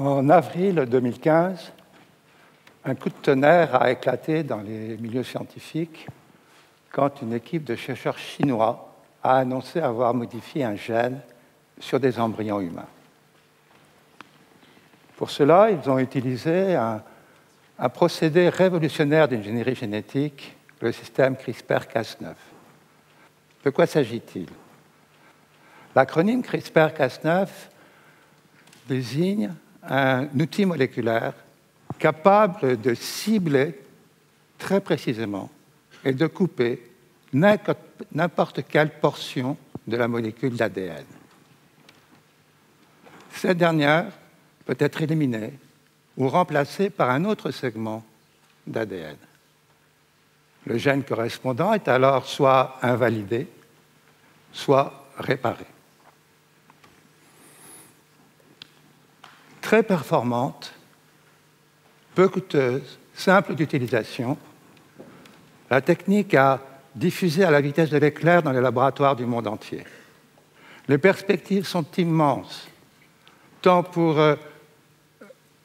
En avril 2015, un coup de tonnerre a éclaté dans les milieux scientifiques quand une équipe de chercheurs chinois a annoncé avoir modifié un gène sur des embryons humains. Pour cela, ils ont utilisé un procédé révolutionnaire d'ingénierie génétique, le système CRISPR-Cas9. De quoi s'agit-il? L'acronyme CRISPR-Cas9 désigne un outil moléculaire capable de cibler très précisément et de couper n'importe quelle portion de la molécule d'ADN. Cette dernière peut être éliminée ou remplacée par un autre segment d'ADN. Le gène correspondant est alors soit invalidé, soit réparé. Très performante, peu coûteuse, simple d'utilisation, la technique a diffusé à la vitesse de l'éclair dans les laboratoires du monde entier. Les perspectives sont immenses, tant pour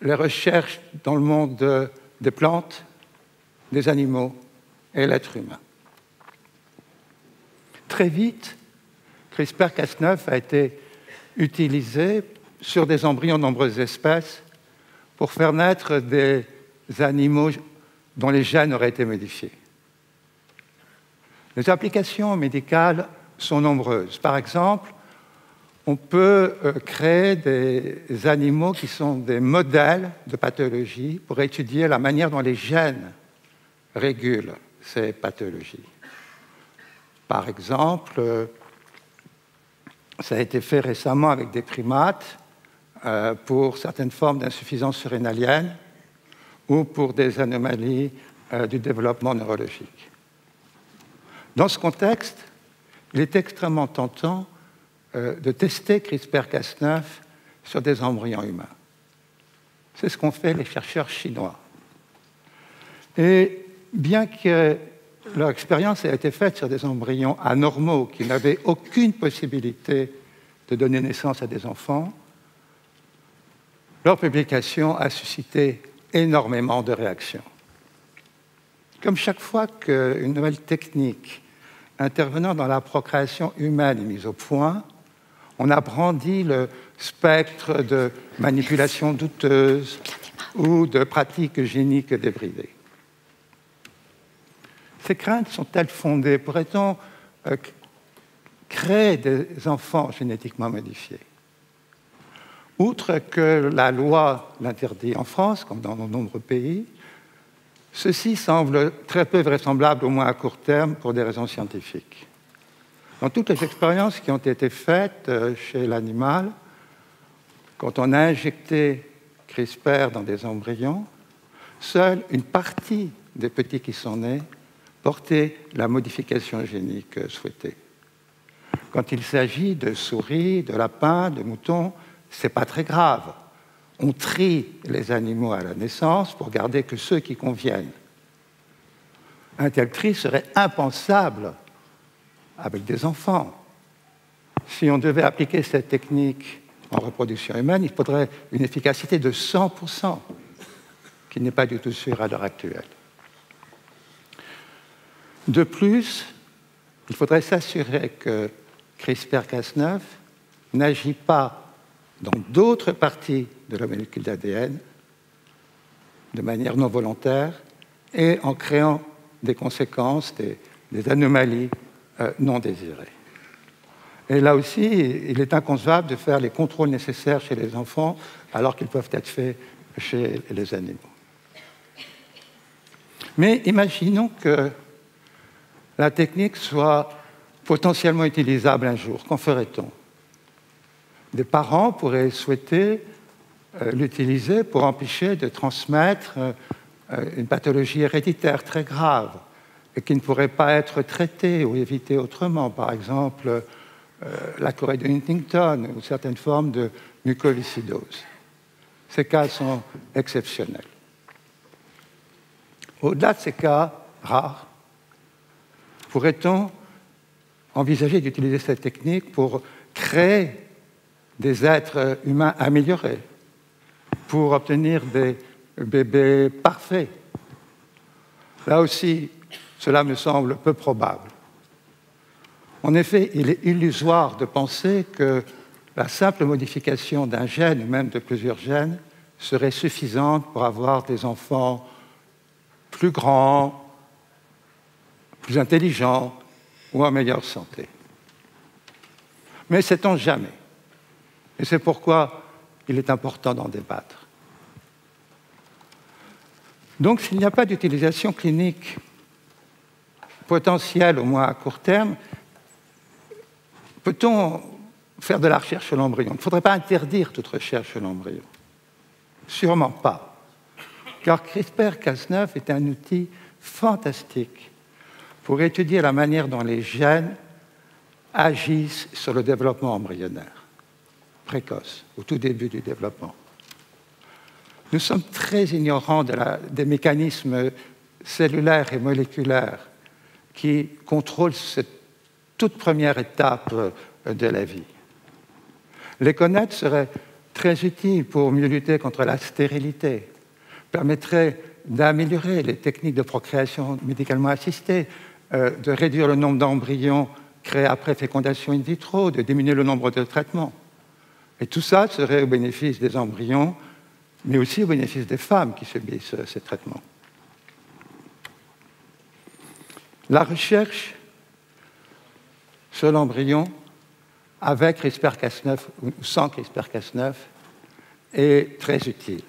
les recherches dans le monde des plantes, des animaux et l'être humain. Très vite, CRISPR-Cas9 a été utilisé sur des embryons de nombreuses espèces pour faire naître des animaux dont les gènes auraient été modifiés. Les applications médicales sont nombreuses. Par exemple, on peut créer des animaux qui sont des modèles de pathologie pour étudier la manière dont les gènes régulent ces pathologies. Par exemple, ça a été fait récemment avec des primates pour certaines formes d'insuffisance surrénalienne ou pour des anomalies du développement neurologique. Dans ce contexte, il est extrêmement tentant de tester CRISPR-Cas9 sur des embryons humains. C'est ce qu'ont fait les chercheurs chinois. Et bien que leur expérience ait été faite sur des embryons anormaux qui n'avaient aucune possibilité de donner naissance à des enfants, leur publication a suscité énormément de réactions. Comme chaque fois qu'une nouvelle technique intervenant dans la procréation humaine est mise au point, on a brandi le spectre de manipulations douteuses ou de pratiques géniques débridées. Ces craintes sont-elles fondées? Pourrait-on créer des enfants génétiquement modifiés? Outre que la loi l'interdit en France, comme dans de nombreux pays, ceci semble très peu vraisemblable, au moins à court terme, pour des raisons scientifiques. Dans toutes les expériences qui ont été faites chez l'animal, quand on a injecté CRISPR dans des embryons, seule une partie des petits qui sont nés portait la modification génique souhaitée. Quand il s'agit de souris, de lapins, de moutons, ce n'est pas très grave. On trie les animaux à la naissance pour garder que ceux qui conviennent. Un tel tri serait impensable avec des enfants. Si on devait appliquer cette technique en reproduction humaine, il faudrait une efficacité de 100%, qui n'est pas du tout sûre à l'heure actuelle. De plus, il faudrait s'assurer que CRISPR-Cas9 n'agit pas dans d'autres parties de la molécule d'ADN de manière non volontaire et en créant des conséquences, des anomalies non désirées. Et là aussi, il est inconcevable de faire les contrôles nécessaires chez les enfants alors qu'ils peuvent être faits chez les animaux. Mais imaginons que la technique soit potentiellement utilisable un jour. Qu'en ferait-on? Des parents pourraient souhaiter l'utiliser pour empêcher de transmettre une pathologie héréditaire très grave et qui ne pourrait pas être traitée ou évitée autrement. Par exemple, la chorée de Huntington ou certaines formes de mucoviscidose. Ces cas sont exceptionnels. Au-delà de ces cas rares, pourrait-on envisager d'utiliser cette technique pour créer des êtres humains améliorés, pour obtenir des bébés parfaits. Là aussi, cela me semble peu probable. En effet, il est illusoire de penser que la simple modification d'un gène, ou même de plusieurs gènes, serait suffisante pour avoir des enfants plus grands, plus intelligents ou en meilleure santé. Mais sait-on jamais? Et c'est pourquoi il est important d'en débattre. Donc, s'il n'y a pas d'utilisation clinique potentielle, au moins à court terme, peut-on faire de la recherche sur l'embryon? Il ne faudrait pas interdire toute recherche sur l'embryon. Sûrement pas. Car CRISPR-Cas9 est un outil fantastique pour étudier la manière dont les gènes agissent sur le développement embryonnaire, précoce, au tout début du développement. Nous sommes très ignorants des mécanismes cellulaires et moléculaires qui contrôlent cette toute première étape de la vie. Les connaître serait très utile pour mieux lutter contre la stérilité, permettrait d'améliorer les techniques de procréation médicalement assistée, de réduire le nombre d'embryons créés après fécondation in vitro, de diminuer le nombre de traitements. Et tout ça serait au bénéfice des embryons, mais aussi au bénéfice des femmes qui subissent ces traitements. La recherche sur l'embryon avec CRISPR-Cas9 ou sans CRISPR-Cas9 est très utile.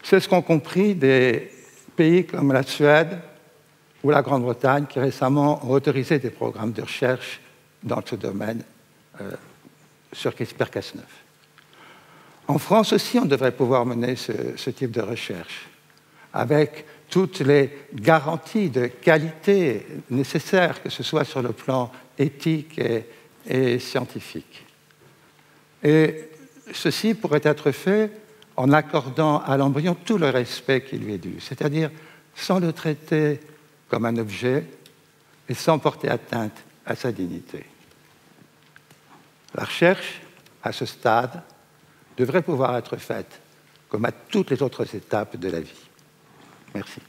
C'est ce qu'ont compris des pays comme la Suède ou la Grande-Bretagne qui récemment ont autorisé des programmes de recherche dans ce domaine sur CRISPR-Cas9. En France aussi, on devrait pouvoir mener ce type de recherche avec toutes les garanties de qualité nécessaires, que ce soit sur le plan éthique et scientifique. Et ceci pourrait être fait en accordant à l'embryon tout le respect qui lui est dû, c'est-à-dire sans le traiter comme un objet et sans porter atteinte à sa dignité. La recherche, à ce stade, devrait pouvoir être faite comme à toutes les autres étapes de la vie. Merci.